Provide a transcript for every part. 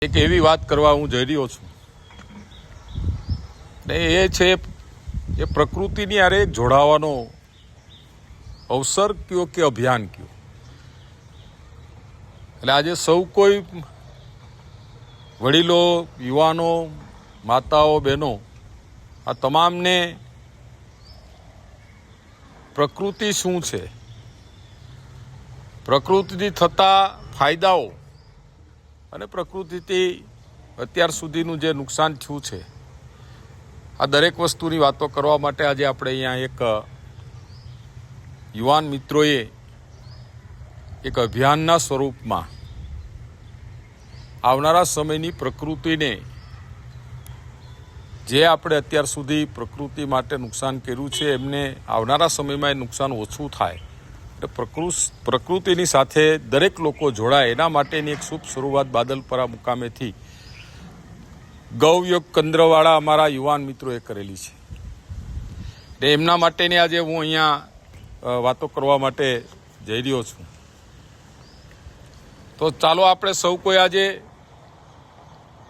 એક એવી વાત કરવા હું જઈ રહ્યો છું ને એ છે એ પ્રકૃતિની હારે એક જોડાવાનો અવસર કયો કે અભિયાન કયો. એટલે આજે સૌ કોઈ વડીલો, યુવાનો, માતાઓ, બહેનો આ તમામને પ્રકૃતિ શું છે, પ્રકૃતિથી થતા ફાયદાઓ અને પ્રકૃતિથી અત્યાર સુધીનું જે નુકસાન થયું છે આ દરેક વસ્તુની વાતો કરવા માટે આજે આપણે અહીંયા એક યુવાન મિત્રોએ એક અભિયાનના સ્વરૂપમાં આવનારા સમયની પ્રકૃતિને જે આપણે અત્યાર સુધી પ્રકૃતિ માટે નુકસાન કર્યું છે એમને આવનારા સમયમાં એ નુકસાન ઓછું થાય પ્રકૃતિની સાથે દરેક લોકો જોડાય એના માટેની એક શુભ શરૂઆત બાદલપરા મુકામેથી ગૌયોગ કેન્દ્રવાળા અમારા યુવાન મિત્રોએ કરેલી છે. એમના માટેની આજે હું અહીંયા વાતો કરવા માટે જઈ રહ્યો છું. તો ચાલો આપણે સૌ કોઈ આજે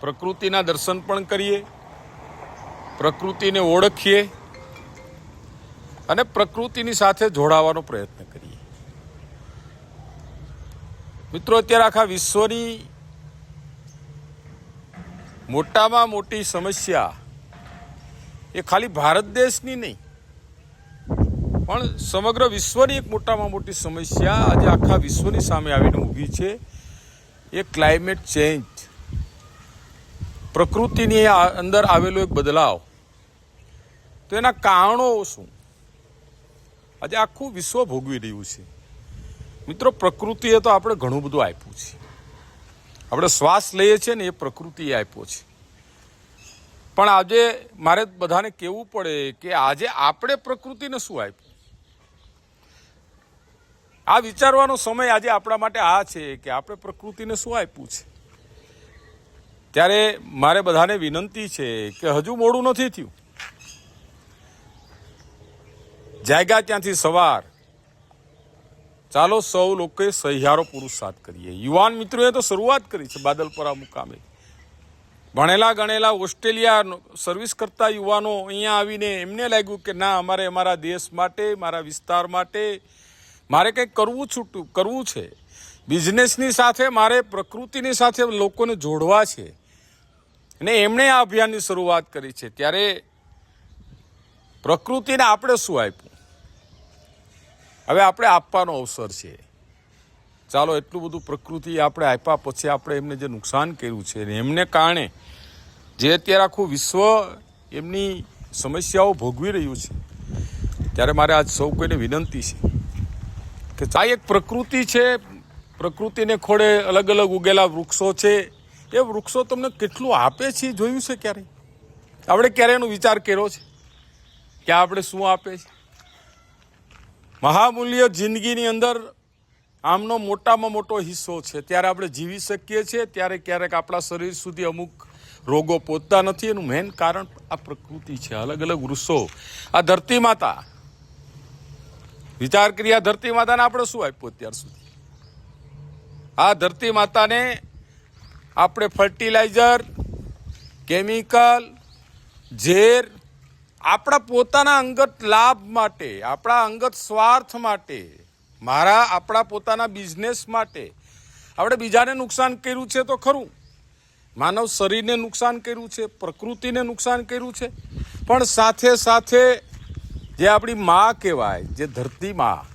પ્રકૃતિના દર્શન પણ કરીએ, પ્રકૃતિને ઓળખીએ અને પ્રકૃતિની સાથે જોડાવાનો પ્રયત્ન કરીએ. મિત્રો, અત્યારે આખા વિશ્વની મોટામાં મોટી સમસ્યા એ ખાલી ભારત દેશની નહીં પણ સમગ્ર વિશ્વની એક મોટામાં મોટી સમસ્યા આજે આખા વિશ્વની સામે આવીને ઊભી છે. એ ક્લાઇમેટ ચેન્જ, પ્રકૃતિની અંદર આવેલો એક બદલાવ. તો એના કારણો શું આજે આખું વિશ્વ ભોગવી રહ્યું છે. મિત્રો, પ્રકૃતિએ તો આપણે ઘણું બધું આપ્યું છે. આપણે શ્વાસ લઈએ છીએ ને એ પ્રકૃતિએ આપ્યો છે. પણ આજે મારે બધાને કહેવું પડે કે આજે આપણે પ્રકૃતિને શું આપ્યું. આ વિચારવાનો સમય આજે આપણા માટે આ છે કે આપણે પ્રકૃતિને શું આપ્યું છે. ત્યારે મારે બધાને વિનંતી છે કે હજુ મોડું નથી થયું. જાગ્યા ત્યાંથી સવાર, ચાલો સૌ લોકોએ સહિયારો પુરુષાર્થ કરીએ. યુવાન મિત્રોએ તો શરૂઆત કરી છે બાદલપરા મુકામે. ભણેલા ગણેલા ઓસ્ટ્રેલિયા સર્વિસ કરતા યુવાનો અહીંયા આવીને એમને લાગ્યું કે ના, અમારે અમારા દેશ માટે, મારા વિસ્તાર માટે મારે કંઈક કરવું છે. બિઝનેસની સાથે મારે પ્રકૃતિની સાથે લોકોને જોડવા છે અને એમણે આ અભિયાનની શરૂઆત કરી છે. ત્યારે પ્રકૃતિને આપણે શું આપ્યું, હવે આપણે આપવાનો અવસર છે. ચાલો એટલું બધું પ્રકૃતિ આપણે આપ્યા પછી આપણે એમને જે નુકસાન કર્યું છે એમને કારણે જે અત્યારે આખું વિશ્વ એમની સમસ્યાઓ ભોગવી રહ્યું છે, ત્યારે મારે આજ સૌ કોઈને વિનંતી છે કે આ એક પ્રકૃતિ છે. પ્રકૃતિને ખોળે અલગ અલગ ઉગેલા વૃક્ષો છે. એ વૃક્ષો તમને કેટલું આપે છે જોયું છે ક્યારે? આપણે ક્યારે એનો વિચાર કર્યો છે કે આપણે શું આપે છે? મહામૂલ્ય જિંદગીની અંદર આમનો મોટામાં મોટો હિસ્સો છે. ત્યારે આપણે જીવી શકીએ છીએ, ત્યારે ક્યારેક આપણા શરીર સુધી અમુક રોગો પહોંચતા નથી. એનું મેઇન કારણ આ પ્રકૃતિ છે. અલગ અલગ વૃક્ષો, આ ધરતી માતા. વિચાર કરીએ, આ ધરતી માતાને આપણે શું આપ્યું અત્યાર સુધી? આ ધરતી માતાને આપણે ફર્ટિલાઇઝર, કેમિકલ, ઝેર આપણા પોતાના અંગત લાભ માટે, આપણા અંગત સ્વાર્થ માટે, આપણા પોતાના બિઝનેસ માટે આપણે બીજાને નુકસાન કર્યું છે તો ખરું. માનવ શરીરને નુકસાન કર્યું છે, પ્રકૃતિને નુકસાન કર્યું છે. પણ સાથે સાથે જે આપણી માં કહેવાય, જે ધરતી માં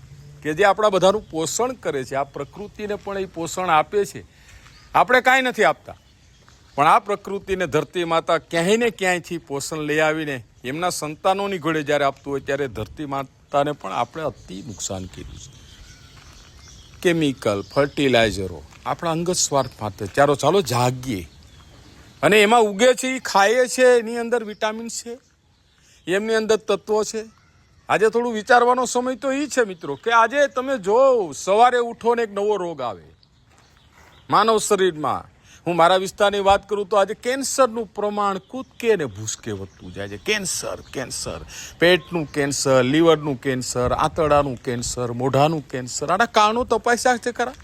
કે જે આપણા બધાનું પોષણ કરે છે, આ પ્રકૃતિને પણ એ પોષણ આપે છે. આપણે કાંઈ નથી આપતા, પણ આ પ્રકૃતિને ધરતી માતા ક્યાંય ને ક્યાંયથી પોષણ લઈ આવીને એમના સંતાનોની ઘોડે જ્યારે આપતું હોય ત્યારે ધરતી માતાને પણ આપણે અતિ નુકસાન કર્યું છે. કેમિકલ, ફર્ટિલાઇઝરો આપણા અંગત સ્વાર્થ માટે. ચાલો જાગીએ. અને એમાં ઉગે છે, એ ખાઈએ છે, એની અંદર વિટામિન છે, એમની અંદર તત્વો છે. આજે થોડું વિચારવાનો સમય તો એ છે મિત્રો કે આજે તમે જો સવારે ઉઠો ને એક નવો રોગ આવે માનવ શરીરમાં. હું મારા વિસ્તારની વાત કરું તો આજે કેન્સરનું પ્રમાણ કૂદકે ને ભૂસકે વધતું જાય છે. કેન્સર, પેટનું કેન્સર, લીવરનું કેન્સર, આંતરડાનું કેન્સર, મોઢાનું કેન્સર. આના કારણો તપાસ્યા છે ખરા?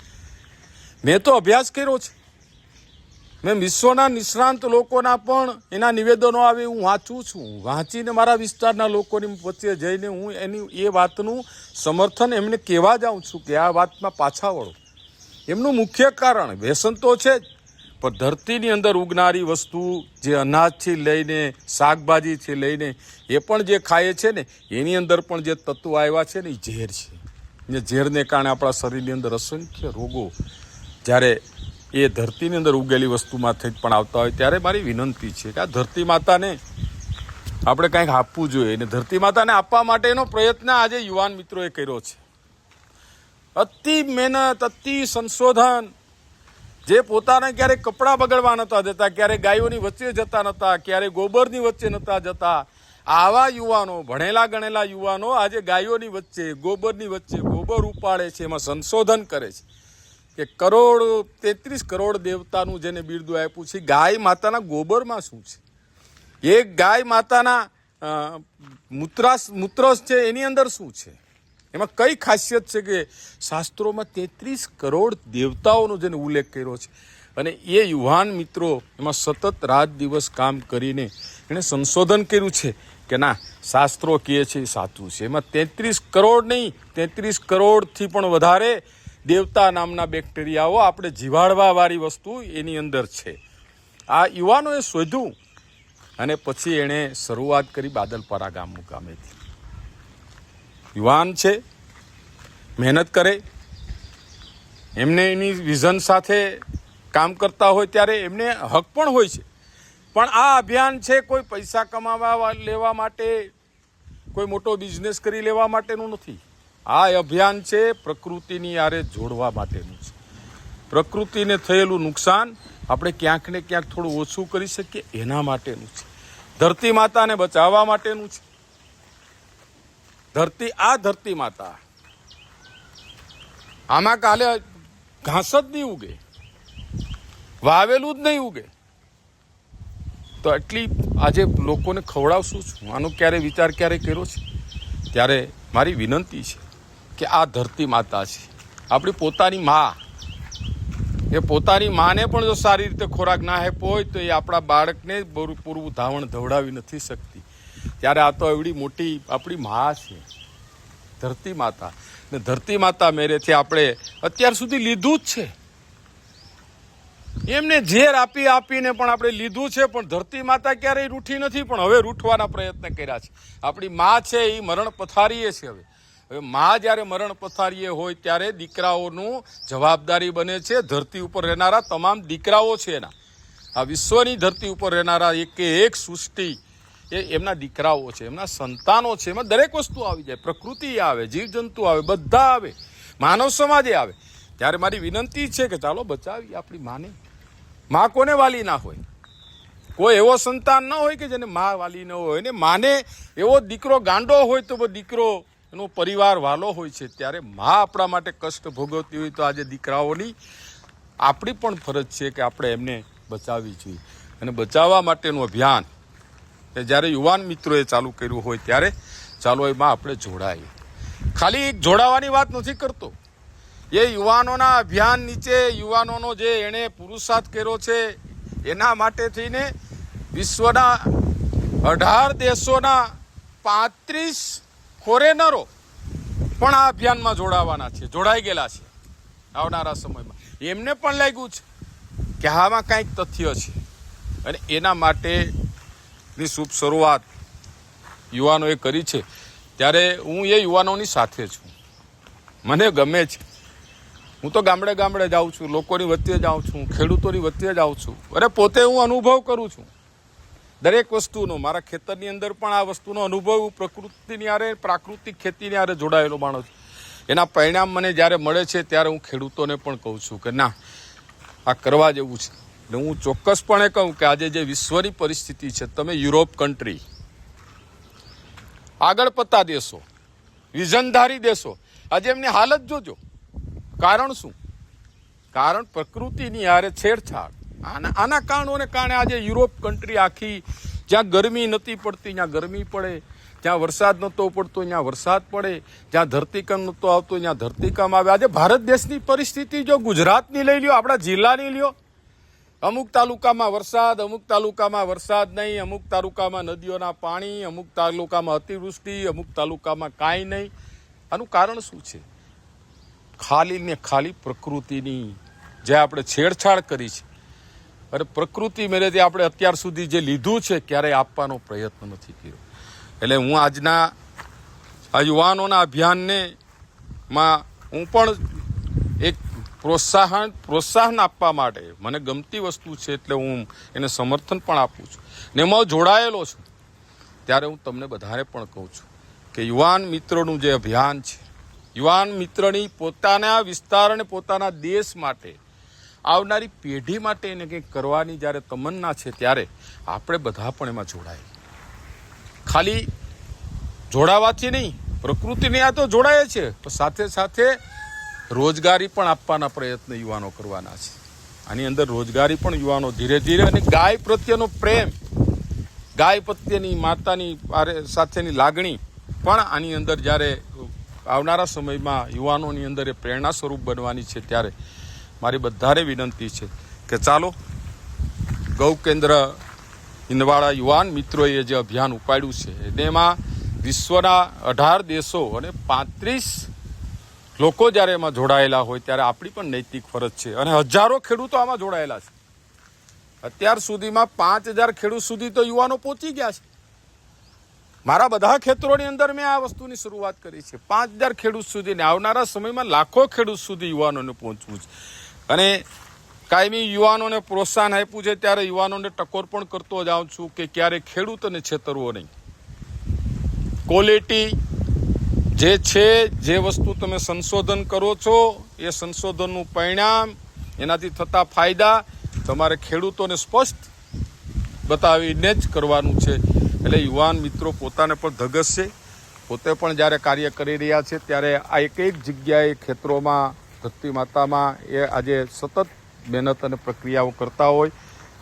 મેં તો અભ્યાસ કર્યો છે. મેં વિશ્વના નિષ્ણાંત લોકોના પણ એના નિવેદનો આવે હું વાંચું છું, વાંચીને મારા વિસ્તારના લોકોની વચ્ચે જઈને હું એની એ વાતનું સમર્થન એમને કહેવા જાઉં છું કે આ વાતમાં પાછા વળો. એમનું મુખ્ય કારણ વ્યસન તો છે જ, પણ ધરતીની અંદર ઉગનારી વસ્તુ જે અનાજથી લઈને શાકભાજીથી લઈને એ પણ જે ખાય છે ને એની અંદર પણ જે તત્વો આવ્યા છે ને એ ઝેર છે. એ ઝેરને કારણે આપણા શરીરની અંદર અસંખ્ય રોગો જ્યારે એ ધરતીની અંદર ઉગેલી વસ્તુમાંથી જ પણ આવતા હોય ત્યારે મારી વિનંતી છે કે આ ધરતી માતાને આપણે કંઈક આપવું જોઈએ. અને ધરતી માતાને આપવા માટેનો પ્રયત્ન આજે યુવાન મિત્રોએ કર્યો છે. અતિ મહેનત, અતિ સંશોધન, જે પોતાને ક્યારેક કપડાં બગડવા નહોતા જતા, ક્યારેક ગાયોની વચ્ચે જતા નહોતા, ક્યારેક ગોબરની વચ્ચે નહોતા જતા, આવા યુવાનો, ભણેલા ગણેલા યુવાનો આજે ગાયોની વચ્ચે, ગોબરની વચ્ચે ગોબર ઉપાડે છે, એમાં સંશોધન કરે છે કે 33 કરોડ દેવતાનું જેને બિરદું આપ્યું છે, ગાય માતાના ગોબરમાં શું છે, એક ગાય માતાના મૂત્ર છે એની અંદર શું છે, એમાં કઈ ખાસિયત છે કે શાસ્ત્રોમાં 33 કરોડ દેવતાઓનો જેને ઉલ્લેખ કર્યો છે. અને એ યુવાન મિત્રો એમાં સતત રાત દિવસ કામ કરીને એણે સંશોધન કર્યું છે કે ના, શાસ્ત્રો કહે છે એ સાચું છે. એમાં 33 કરોડ નહીં, 33 કરોડથી પણ વધારે દેવતા નામના બેક્ટેરિયાઓ આપણે જીવાડવાવાળી વસ્તુ એની અંદર છે. આ યુવાનોએ શોધ્યું અને પછી એણે શરૂઆત કરી બાદલપારા ગામ મુકામેથી. યુવાન છે, મહેનત કરે, એમને એની વિઝન સાથે કામ કરતા હોય ત્યારે એમને હક પણ હોય છે. પણ આ અભિયાન છે કોઈ પૈસા કમાવા લેવા માટે, કોઈ મોટો બિઝનેસ કરી લેવા માટેનું નથી. આ અભિયાન છે પ્રકૃતિની આરે જોડવા માટેનું છે. પ્રકૃતિને થયેલું નુકસાન આપણે ક્યાંક ને ક્યાંક થોડું ઓછું કરી શકીએ એના માટેનું છે. ધરતી માતાને બચાવવા માટેનું છે. ધરતી માતા આમાં કાલે ઘાસ જ નહીં ઉગે, વાવેલું જ નહીં ઉગે, તો એટલી આજે લોકોને ખવડાવશું છું. આનો ક્યારે વિચાર ક્યારે કર્યો છે? ત્યારે મારી વિનંતી છે કે આ ધરતી માતા છે, આપણી પોતાની મા. એ પોતાની માને પણ જો સારી રીતે ખોરાક ના આપ્યો હોય તો એ આપણા બાળકને પૂરું ધાવણ ધવડાવી નથી શકતી. ત્યારે આ તો એવડી મોટી આપણી મા છે, ધરતી માતા. ને ધરતી માતા મેરેથી આપણે અત્યાર સુધી લીધું જ છે. એમને ઝેર આપીને પણ આપણે લીધું છે, પણ ધરતી માતા ક્યારેય રૂઠી નથી, પણ હવે રૂઠવાના પ્રયત્ન કર્યા છે. આપણી મા છે એ મરણ પથારીએ છે. હવે મા જ્યારે મરણ પથારીએ હોય ત્યારે દીકરાઓનું જવાબદારી બને છે. ધરતી ઉપર રહેનારા તમામ દીકરાઓ છે એના, આ વિશ્વની ધરતી ઉપર રહેનારા એક સૃષ્ટિ એ એમના દીકરાઓ છે, એમના સંતાનો છે. એમાં દરેક વસ્તુ આવી જાય, પ્રકૃતિ આવે, જીવજંતુ આવે, બધા આવે, માનવ સમાજે આવે. ત્યારે મારી વિનંતી છે કે ચાલો બચાવી આપણી માને. મા કોને વાલી ના હોય? કોઈ એવો સંતાન ન હોય કે જેને મા વાલી ન હોય. ને માને એવો દીકરો ગાંડો હોય તો દીકરો એનો પરિવાર વાલો હોય છે. ત્યારે મા આપણા માટે કષ્ટ ભોગવતી હોય તો આજે દીકરાઓની આપણી પણ ફરજ છે કે આપણે એમને બચાવવી જોઈએ. અને બચાવવા માટેનું અભિયાન કે જ્યારે યુવાન મિત્રોએ ચાલુ કર્યું હોય ત્યારે ચાલો એમાં આપણે જોડાઈએ. ખાલી જોડાવાની વાત નથી કરતો, એ યુવાનોના અભિયાન નીચે યુવાનોનો જે એણે પુરુષાર્થ કર્યો છે એના માટે થઈને વિશ્વના 18 દેશોના 35 ફોરેનરો પણ આ અભિયાનમાં જોડાવાના છે, જોડાઈ ગયેલા છે આવનારા સમયમાં. એમને પણ લાગ્યું છે કે આમાં કંઈક તથ્ય છે અને એના માટેની શુભ શરૂઆત યુવાનોએ કરી છે. ત્યારે હું એ યુવાનોની સાથે છું, મને ગમે છે. હું તો ગામડે ગામડે જાઉં છું, લોકોની વચ્ચે જાઉં છું, ખેડૂતોની વચ્ચે જાઉં છું. અરે પોતે હું અનુભવ કરું છું દરેક વસ્તુનો. મારા ખેતરની અંદર પણ આ વસ્તુનો અનુભવ પ્રકૃતિની આરે, પ્રાકૃતિક ખેતીની આરે જોડાયેલો માણસ. એના પરિણામ મને જ્યારે મળે છે ત્યારે હું ખેડૂતોને પણ કહું છું કે ના, આ કરવા જેવું છે. એટલે હું ચોક્કસપણે કહું કે આજે જે વિશ્વની પરિસ્થિતિ છે, તમે યુરોપ કન્ટ્રી, આગળ પડતા દેશો, વિઝનધારી દેશો, આજે એમની હાલત જોજો. કારણ શું? કારણ પ્રકૃતિની હારે છેડછાડ. આના કારણોને કારણે આજે યુરોપ કન્ટ્રી આખી, જ્યાં ગરમી નથી પડતી ત્યાં ગરમી પડે, જ્યાં વરસાદ નહોતો પડતો ત્યાં વરસાદ પડે, જ્યાં ધરતીકંપ નહોતો આવતો ત્યાં ધરતીકંપ આવે. આજે ભારત દેશની પરિસ્થિતિ જો ગુજરાતની લઈ લ્યો, આપણા જિલ્લાની લ્યો, અમુક તાલુકામાં વરસાદ નહીં, અમુક તાલુકામાં નદીઓના પાણી, અમુક તાલુકામાં અતિવૃષ્ટિ, અમુક તાલુકામાં કાંઈ નહીં. આનું કારણ શું છે? ખાલી ને ખાલી પ્રકૃતિની જે આપણે છેડછાડ કરી છે અને પ્રકૃતિ મેળેથી આપણે અત્યાર સુધી જે લીધું છે ક્યારેય આપવાનો પ્રયત્ન નથી કર્યો. એટલે હું આજના આ યુવાનોના અભિયાનને હું પણ એક પ્રોત્સાહન આપવા માટે મને ગમતી વસ્તુ છે એટલે હું એને સમર્થન પણ આપું છું ને એમાં જોડાયેલો છું. ત્યારે હું તમને બધાને પણ કહું છું કે યુવાન મિત્રોનું જે અભિયાન છે, યુવાન મિત્રની પોતાના વિસ્તાર અને પોતાના દેશ માટે, આવનારી પેઢી માટે એને કંઈક કરવાની જ્યારે તમન્ના છે ત્યારે આપણે બધા પણ એમાં જોડાય. ખાલી જોડાવાથી નહીં, પ્રકૃતિને આ તો જોડાય છે, તો સાથે સાથે રોજગારી પણ આપવાના પ્રયત્ન યુવાનો કરવાના છે. આની અંદર રોજગારી પણ યુવાનો ધીરે ધીરે, અને ગાય પ્રત્યેનો પ્રેમ, ગાય પ્રત્યેની માતાની સાથેની લાગણી પણ આની અંદર જ્યારે આવનારા સમયમાં યુવાનોની અંદર એ પ્રેરણા સ્વરૂપ બનવાની છે ત્યારે મારી બધાને વિનંતી છે કે ચાલો ગૌ કેન્દ્ર ઇંદવાડા યુવાન મિત્રોએ જે અભિયાન ઉપાડ્યું છે એમાં વિશ્વના 18 દેશો અને 35 લોકો જ્યારે એમાં જોડાયેલા હોય ત્યારે આપણી પણ નૈતિક ફરજ છે. અને હજારો ખેડૂતો આમાં જોડાયેલા છે. અત્યાર સુધીમાં 5000 ખેડૂત સુધી તો યુવાનો પહોંચી ગયા છે. મારા બધા ખેતરોની અંદર મેં આ વસ્તુની શરૂઆત કરી છે. 5000 ખેડૂત સુધી ને આવનારા સમયમાં લાખો ખેડૂત સુધી યુવાનોને પહોંચવું છે. અને કાયમી યુવાનોને પ્રોત્સાહન આપ્યું છે ત્યારે યુવાનોને ટકોર પણ કરતો જાઉં છું કે ક્યારે ખેડૂતોને છેતરવો નહીં. ક્વોલિટી જે છે, જે વસ્તુ તમે સંશોધન કરો છો એ સંશોધનનું પરિણામ, એનાથી થતા ફાયદા તમારે ખેડૂતોને સ્પષ્ટ બતાવીને જ કરવાનું છે. એટલે યુવાન મિત્રો પોતાને પણ ધગસ છે, પોતે પણ જ્યારે કાર્ય કરી રહ્યા છે ત્યારે આ એક જગ્યાએ ખેતરોમાં, ધરતી માતામાં એ આજે સતત મહેનત અને પ્રક્રિયાઓ કરતા હોય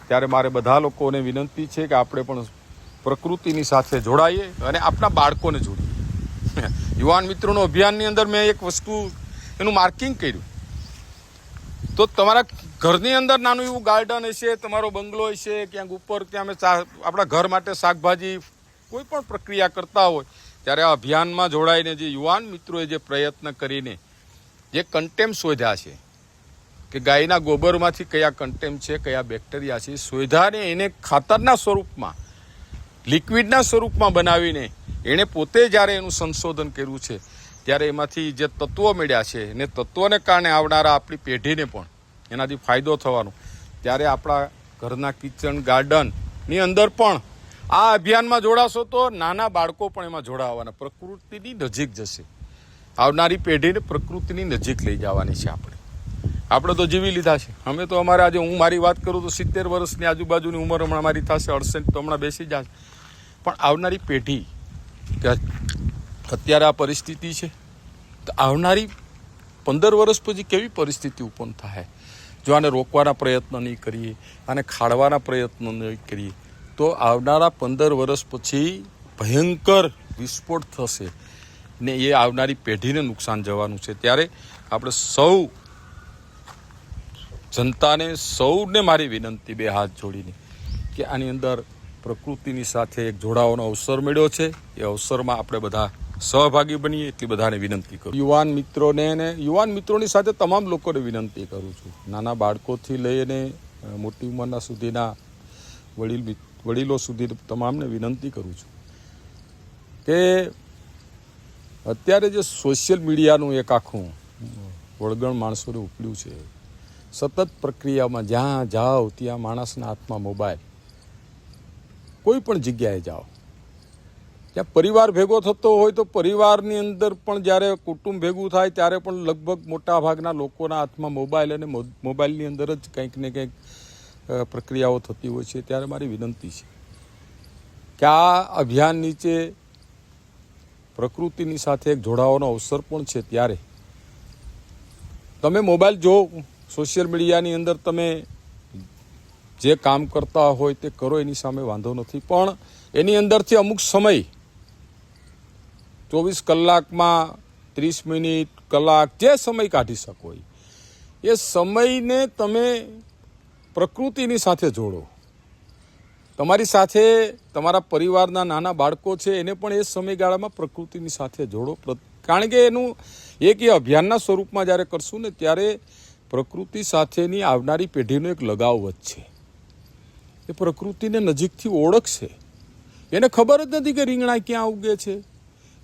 ત્યારે મારે બધા લોકોને વિનંતી છે કે આપણે પણ પ્રકૃતિની સાથે જોડાઈએ અને આપણા બાળકોને જોડીએ. યુવાન મિત્રોનો અભિયાનની અંદર મેં એક વસ્તુ એનું માર્કિંગ કર્યું, તો તમારા ઘરની અંદર નાનું એવું ગાર્ડન હશે, તમારો બંગલો હશે, ક્યાંક ઉપર ત્યાં આપણા ઘર માટે શાકભાજી કોઈ પણ પ્રક્રિયા કરતા હોય ત્યારે આ અભિયાનમાં જોડાઈને જે યુવાન મિત્રોએ જે પ્રયત્ન કરીને જે કન્ટેમ શોધ્યા છે કે ગાયના ગોબરમાંથી કયા કન્ટેમ છે, કયા બેક્ટેરિયા છે, શોધ્યાને એને ખાતરના સ્વરૂપમાં, લિક્વિડના સ્વરૂપમાં બનાવીને એણે પોતે જ્યારે એનું સંશોધન કર્યું છે ત્યારે એમાંથી જે તત્વો મળ્યા છે એને તત્વોને કારણે આવનારા આપણી પેઢીને પણ એનાથી ફાયદો થવાનો. ત્યારે આપણા ઘરના કિચન ગાર્ડનની અંદર પણ આ અભિયાનમાં જોડાશો તો નાના બાળકો પણ એમાં જોડાવાના, પ્રકૃતિની નજીક જશે. આવનારી પેઢીને પ્રકૃતિની નજીક લઈ જવાની છે. આપણે તો જીવી લીધા છે. અમે તો અમારે આજે, હું મારી વાત કરું તો 70 વર્ષની આજુબાજુની ઉંમર હમણાં મારી થશે, 68 તો હમણાં બેસી જાય. પણ આવનારી પેઢી કે અત્યારે આ પરિસ્થિતિ છે, તો આવનારી 15 વર્ષ પછી કેવી પરિસ્થિતિ ઉત્પન્ન થાય જો આને રોકવાના પ્રયત્ન નહીં કરીએ, આને ખાળવાના પ્રયત્ન નહીં કરીએ તો આવનારા 15 વર્ષ પછી ભયંકર વિસ્ફોટ થશે ને એ આવનારી પેઢીને નુકસાન જવાનું છે. ત્યારે આપણે સૌ જનતાને, સૌને મારી વિનંતી, બે હાથ જોડીને, કે આની અંદર પ્રકૃતિની સાથે એક જોડાવાનો અવસર મળ્યો છે. એ અવસરમાં આપણે બધા સહભાગી બનીએ એટલી બધાને વિનંતી કરું. યુવાન મિત્રોને અને યુવાન મિત્રોની સાથે તમામ લોકોને વિનંતી કરું છું, નાના બાળકોથી લઈને મોટી ઉંમરના સુધીના વડીલો સુધી તમામને વિનંતી કરું છું કે અત્યારે જે સોશિયલ મીડિયાનું એક આખું વળગણ માણસોને ઉપડ્યું છે, સતત પ્રક્રિયામાં જ્યાં જાઓ ત્યાં માણસના હાથમાં મોબાઈલ, કોઈ પણ જગ્યાએ જાઓ ત્યાં પરિવાર ભેગો થતો હોય તો પરિવારની અંદર પણ જ્યારે કુટુંબ ભેગું થાય ત્યારે પણ લગભગ મોટા ભાગના લોકોના હાથમાં મોબાઈલ, અને મોબાઈલની અંદર જ કંઈક ને કંઈક પ્રક્રિયાઓ થતી હોય છે. ત્યારે મારી વિનંતી છે કે આ અભિયાન નીચે પ્રકૃતિની સાથે એક જોડાવાનો અવસર પણ છે. ત્યારે તમે મોબાઈલ જો, સોશિયલ મીડિયાની અંદર તમે જે કામ કરતા હોય તે કરો, એની સામે વાંધો નથી, પણ એની અંદરથી અમુક સમય, 24 કલાકમાં 30 મિનિટ, કલાક, જે સમય કાઢી શકો એ સમયને તમે પ્રકૃતિની સાથે જોડો. તમારી સાથે તમારા પરિવારના નાના બાળકો છે એને પણ એ સમયગાળામાં પ્રકૃતિની સાથે જોડો. કારણ કે એનું એક એ અભિયાનના સ્વરૂપમાં જ્યારે કરશું ને ત્યારે પ્રકૃતિ સાથેની આવનારી પેઢીનો એક લગાવ વધશે. એ પ્રકૃતિને નજીકથી ઓળખશે. એને ખબર જ નથી કે રીંગણા ક્યાં ઉગે છે,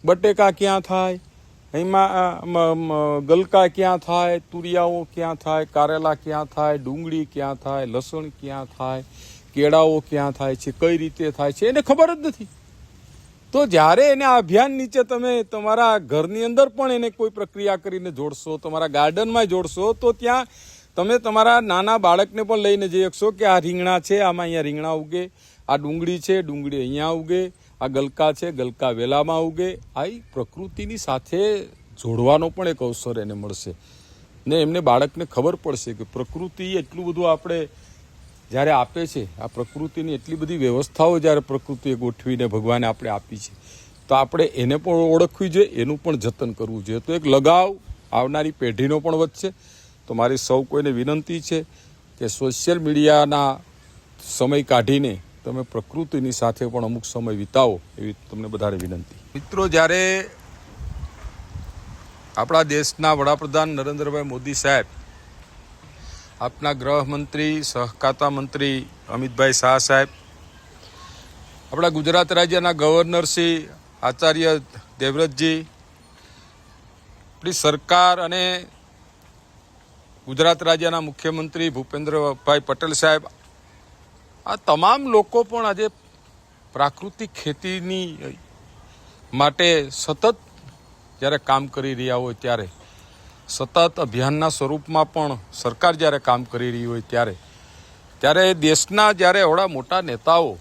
બટેકા ક્યાં થાય, એમાં ગલકા ક્યાં થાય, તુરિયાઓ ક્યાં થાય, કારેલા ક્યાં થાય, ડુંગળી ક્યાં થાય, લસણ ક્યાં થાય, કેળાઓ ક્યાં થાય છે, કઈ રીતે થાય છે, એને ખબર જ નથી. તો જ્યારે એને આ અભિયાન નીચે તમે તમારા ઘરની અંદર પણ એને કોઈ પ્રક્રિયા કરીને જોડશો, તમારા ગાર્ડનમાં જોડશો, તો ત્યાં તમે તમારા નાના બાળકને પણ લઈને જઈ શકશો કે આ રીંગણા છે, આમાં અહીંયા રીંગણા ઉગે, આ ડુંગળી છે, ડુંગળી અહીંયા ઉગે, આ ગલકા છે, ગલકા વેલામાં ઉગે. આ પ્રકૃતિની સાથે જોડવાનો પણ એક અવસર એને મળશે ને એમને બાળકને ખબર પડશે કે પ્રકૃતિ એટલું બધું આપણે જ્યારે આપે છે, આ પ્રકૃતિની એટલી બધી વ્યવસ્થાઓ જ્યારે પ્રકૃતિએ ગોઠવીને ભગવાને આપણે આપી છે, તો આપણે એને પણ ઓળખવી જોઈએ, એનું પણ જતન કરવું જોઈએ. તો એક લગાવ આવનારી પેઢીનો પણ વધશે. તો મારી સૌ કોઈને વિનંતી છે કે સોશિયલ મીડિયાના સમય કાઢીને તમે પ્રકૃતિની સાથે પણ અમુક સમય વિતાવો, એવી તમને બધાને વિનંતી. મિત્રો, જ્યારે આપણા દેશના વડાપ્રધાન નરેન્દ્રભાઈ મોદી સાહેબ, આપના ગૃહમંત્રી સહકારતા મંત્રી અમિતભાઈ શાહ સાહેબ, આપણા ગુજરાત રાજ્યના ગવર્નર શ્રી આચાર્ય દેવવ્રતજી, આપણી સરકાર અને ગુજરાત રાજ્યના મુખ્યમંત્રી ભૂપેન્દ્રભાઈ પટેલ સાહેબ, આ તમામ લોકો પણ આજે પ્રાકૃતિક ખેતીની માટે સતત જ્યારે કામ કરી રહ્યા હોય ત્યારે, સતત અભિયાનના સ્વરૂપમાં પણ સરકાર જ્યારે કામ કરી રહી હોય ત્યારે દેશના જ્યારે એવડા મોટા નેતાઓ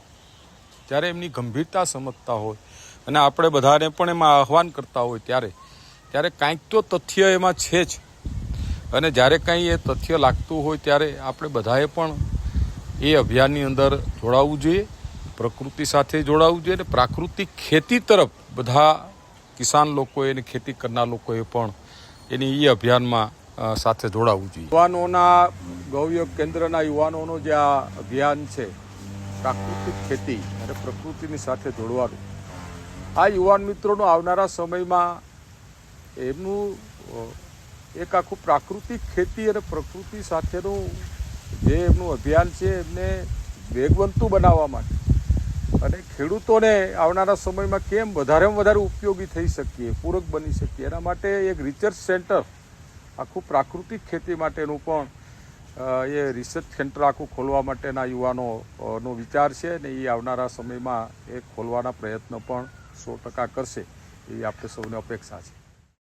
જ્યારે એમની ગંભીરતા સમજતા હોય અને આપણે બધાને પણ એમાં આહ્વાન કરતા હોય ત્યારે કાંઈક તો તથ્ય એમાં છે જ. અને જ્યારે કંઈ એ તથ્ય લાગતું હોય ત્યારે આપણે બધાએ પણ એ અભિયાનની અંદર જોડાવવું જોઈએ, પ્રકૃતિ સાથે જોડાવવું જોઈએ અને પ્રાકૃતિક ખેતી તરફ બધા કિસાન લોકોએ અને ખેતી કરનાર લોકોએ પણ એની એ અભિયાનમાં સાથે જોડાવવું જોઈએ. યુવાનોના ગૌયોગ કેન્દ્રના યુવાનોનો જે આ અભિયાન છે પ્રાકૃતિક ખેતી અને પ્રકૃતિની સાથે જોડવાનું, આ યુવાન મિત્રોનો આવનારા સમયમાં એમનું એક આખું પ્રાકૃતિક ખેતી અને પ્રકૃતિ સાથેનું જે એમનું અભિયાન છે એમને વેગવંતું બનાવવા માટે અને ખેડૂતોને આવનારા સમયમાં કેમ વધારેમાં વધારે ઉપયોગી થઈ શકીએ, પૂરક બની શકીએ, એના માટે એક રિસર્ચ સેન્ટર આખું પ્રાકૃતિક ખેતી માટેનું પણ એ રિસર્ચ સેન્ટર આખું ખોલવા માટેના યુવાનોનો વિચાર છે ને એ આવનારા સમયમાં એ ખોલવાના પ્રયત્ન પણ 100% કરશે એવી આપણે સૌને અપેક્ષા છે.